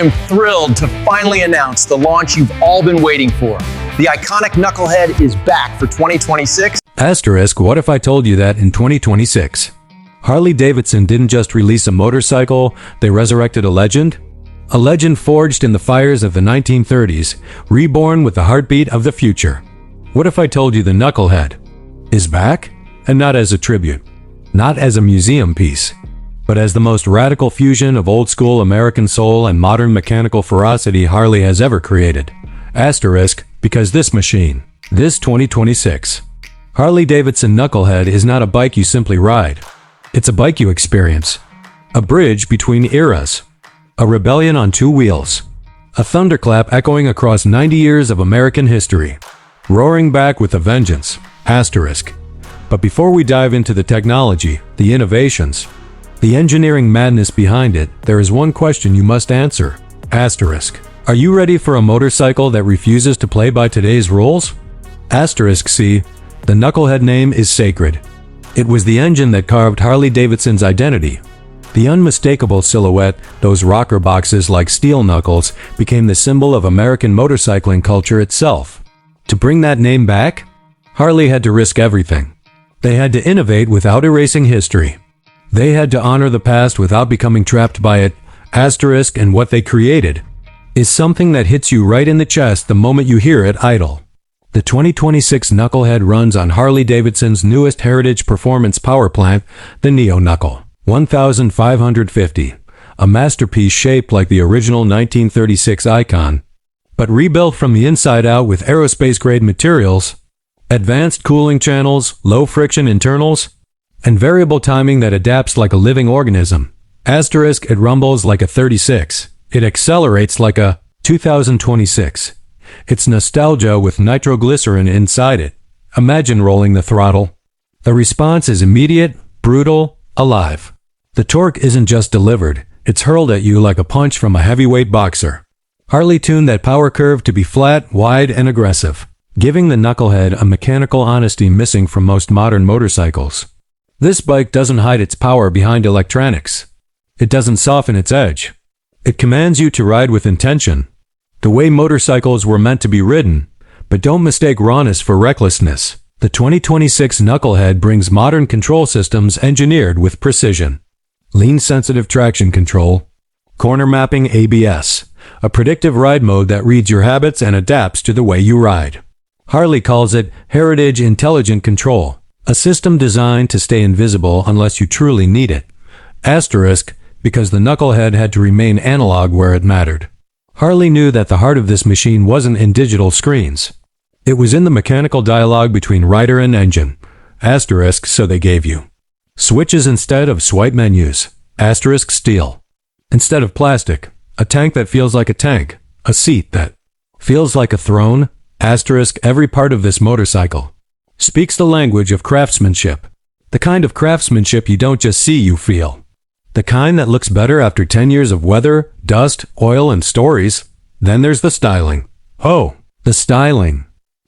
am thrilled to finally announce the launch you've all been waiting for. The iconic Knucklehead is back for 2026. Asterisk, what if I told you that in 2026? Harley-Davidson didn't just release a motorcycle, they resurrected a legend? A legend forged in the fires of the 1930s, reborn with the heartbeat of the future. What if I told you the Knucklehead is back? And not as a tribute, not as a museum piece, but as the most radical fusion of old-school American soul and modern mechanical ferocity Harley has ever created. Asterisk, because this machine, this 2026, Harley-Davidson Knucklehead is not a bike you simply ride. It's a bike you experience. A bridge between eras. A rebellion on two wheels. A thunderclap echoing across 90 years of American history. Roaring back with a vengeance. Asterisk. But before we dive into the technology, the innovations, the engineering madness behind it, there is one question you must answer. Asterisk. Are you ready for a motorcycle that refuses to play by today's rules? Asterisk C. The Knucklehead name is sacred. It was the engine that carved Harley-Davidson's identity. The unmistakable silhouette, those rocker boxes like steel knuckles, became the symbol of American motorcycling culture itself. To bring that name back, Harley had to risk everything. They had to innovate without erasing history. They had to honor the past without becoming trapped by it. Asterisk, and what they created is something that hits you right in the chest the moment you hear it idle. The 2026 Knucklehead runs on Harley-Davidson's newest heritage performance power plant, the Neo Knuckle 1550, a masterpiece shaped like the original 1936 icon, but rebuilt from the inside out with aerospace-grade materials, advanced cooling channels, low-friction internals, and variable timing that adapts like a living organism. Asterisk, it rumbles like a 36. It accelerates like a 2026. It's nostalgia with nitroglycerin inside it. Imagine rolling the throttle. The response is immediate, brutal, alive. The torque isn't just delivered, it's hurled at you like a punch from a heavyweight boxer. Harley tuned that power curve to be flat, wide, and aggressive, giving the Knucklehead a mechanical honesty missing from most modern motorcycles. This bike doesn't hide its power behind electronics. It doesn't soften its edge. It commands you to ride with intention, the way motorcycles were meant to be ridden, but don't mistake rawness for recklessness. The 2026 Knucklehead brings modern control systems engineered with precision. Lean-sensitive traction control, corner mapping ABS, a predictive ride mode that reads your habits and adapts to the way you ride. Harley calls it Heritage Intelligent Control, a system designed to stay invisible unless you truly need it. Asterisk, because the Knucklehead had to remain analog where it mattered. Harley knew that the heart of this machine wasn't in digital screens. It was in the mechanical dialogue between rider and engine. Asterisk, so they gave you switches instead of swipe menus. Asterisk steel. Instead of plastic. A tank that feels like a tank. A seat that feels like a throne. Asterisk, every part of this motorcycle speaks the language of craftsmanship. The kind of craftsmanship you don't just see, you feel. The kind that looks better after 10 years of weather, dust, oil, and stories. Then there's the styling. Oh, the styling.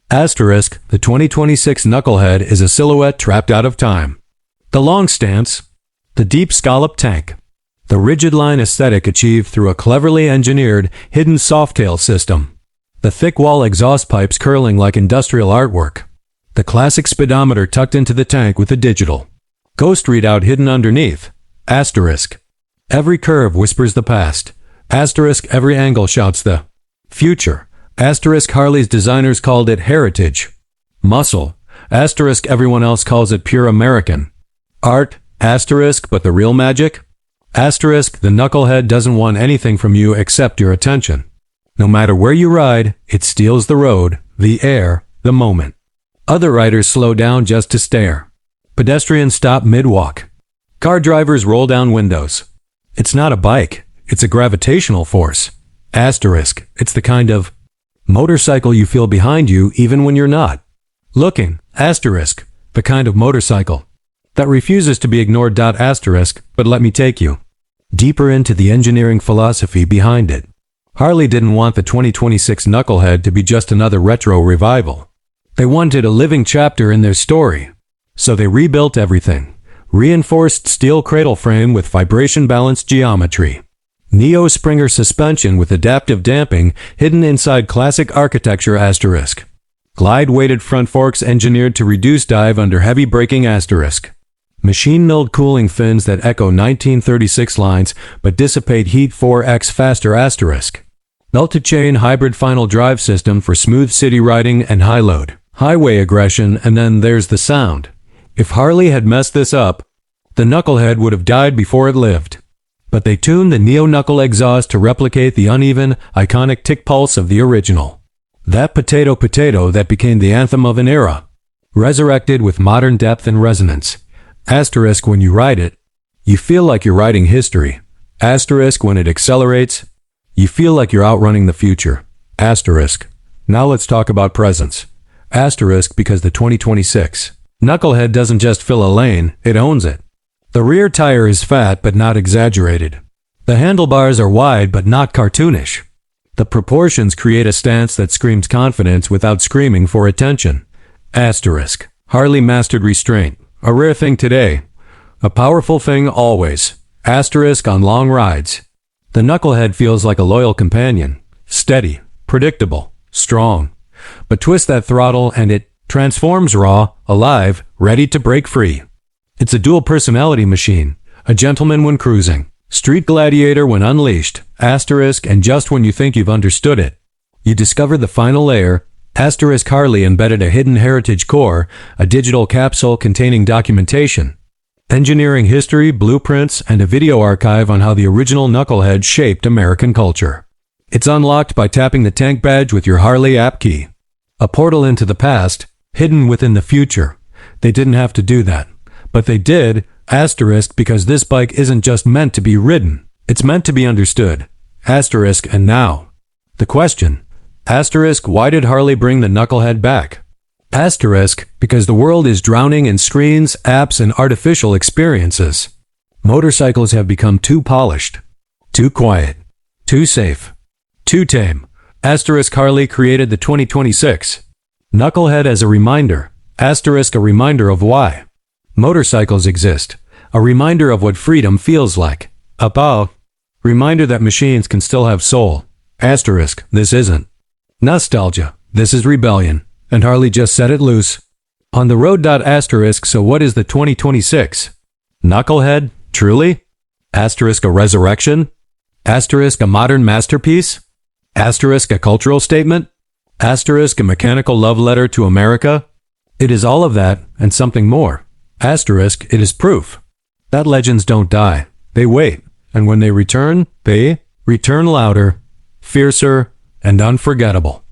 Asterisk, the 2026 Knucklehead is a silhouette trapped out of time. The long stance, the deep scallop tank, the rigid line aesthetic achieved through a cleverly engineered, hidden softail system, the thick wall exhaust pipes curling like industrial artwork, the classic speedometer tucked into the tank with a digital ghost readout hidden underneath. Asterisk, every curve whispers the past. Asterisk, every angle shouts the future. Asterisk, Harley's designers called it heritage. Muscle. Asterisk, everyone else calls it pure American. Art. Asterisk, but the real magic? Asterisk, the Knucklehead doesn't want anything from you except your attention. No matter where you ride, it steals the road, the air, the moment. Other riders slow down just to stare. Pedestrians stop mid-walk. Car drivers roll down windows. It's not a bike, it's a gravitational force. Asterisk, it's the kind of motorcycle you feel behind you even when you're not looking. Asterisk, the kind of motorcycle that refuses to be ignored. Asterisk, but let me take you deeper into the engineering philosophy behind it. Harley didn't want the 2026 Knucklehead to be just another retro revival. They wanted a living chapter in their story. So they rebuilt everything. Reinforced steel cradle frame with vibration-balanced geometry. Neo Springer suspension with adaptive damping hidden inside classic architecture asterisk. Glide-weighted front forks engineered to reduce dive under heavy braking asterisk. Machine-milled cooling fins that echo 1936 lines but dissipate heat 4x faster asterisk. Multi-chain hybrid final drive system for smooth city riding and high load. Highway aggression, and then there's the sound. If Harley had messed this up, the Knucklehead would have died before it lived. But they tuned the Neo Knuckle exhaust to replicate the uneven, iconic tick pulse of the original. That potato that became the anthem of an era. Resurrected with modern depth and resonance. Asterisk when you ride it, you feel like you're riding history. Asterisk when it accelerates, you feel like you're outrunning the future. Asterisk. Now let's talk about presence. Asterisk because the 2026 Knucklehead doesn't just fill a lane, it owns it. The rear tire is fat but not exaggerated. The handlebars are wide but not cartoonish. The proportions create a stance that screams confidence without screaming for attention. Asterisk. Harley mastered restraint. A rare thing today. A powerful thing always. Asterisk on long rides. The Knucklehead feels like a loyal companion. Steady, predictable, strong. But twist that throttle and it transforms raw, alive, ready to break free. It's a dual personality machine. A gentleman when cruising. Street gladiator when unleashed. Asterisk and just when you think you've understood it. You discover the final layer. Asterisk Harley embedded a hidden heritage core, a digital capsule containing documentation, engineering history, blueprints, and a video archive on how the original Knucklehead shaped American culture. It's unlocked by tapping the tank badge with your Harley app key. A portal into the past, hidden within the future. They didn't have to do that. But they did, asterisk because this bike isn't just meant to be ridden. It's meant to be understood. Asterisk and now. The question. Asterisk, why did Harley bring the Knucklehead back? Asterisk, because the world is drowning in screens, apps, and artificial experiences. Motorcycles have become too polished, too quiet, too safe, too tame. Asterisk Harley created the 2026 Knucklehead as a reminder. Asterisk a reminder of why motorcycles exist. A reminder of what freedom feels like. Reminder that machines can still have soul. Asterisk, this isn't nostalgia, this is rebellion, and Harley just set it loose. On the road. Asterisk, so what is the 2026 Knucklehead, truly? Asterisk a resurrection? Asterisk a modern masterpiece? Asterisk a cultural statement? Asterisk a mechanical love letter to America? It is all of that, and something more. Asterisk, it is proof that legends don't die, they wait, and when they return louder, fiercer, and unforgettable.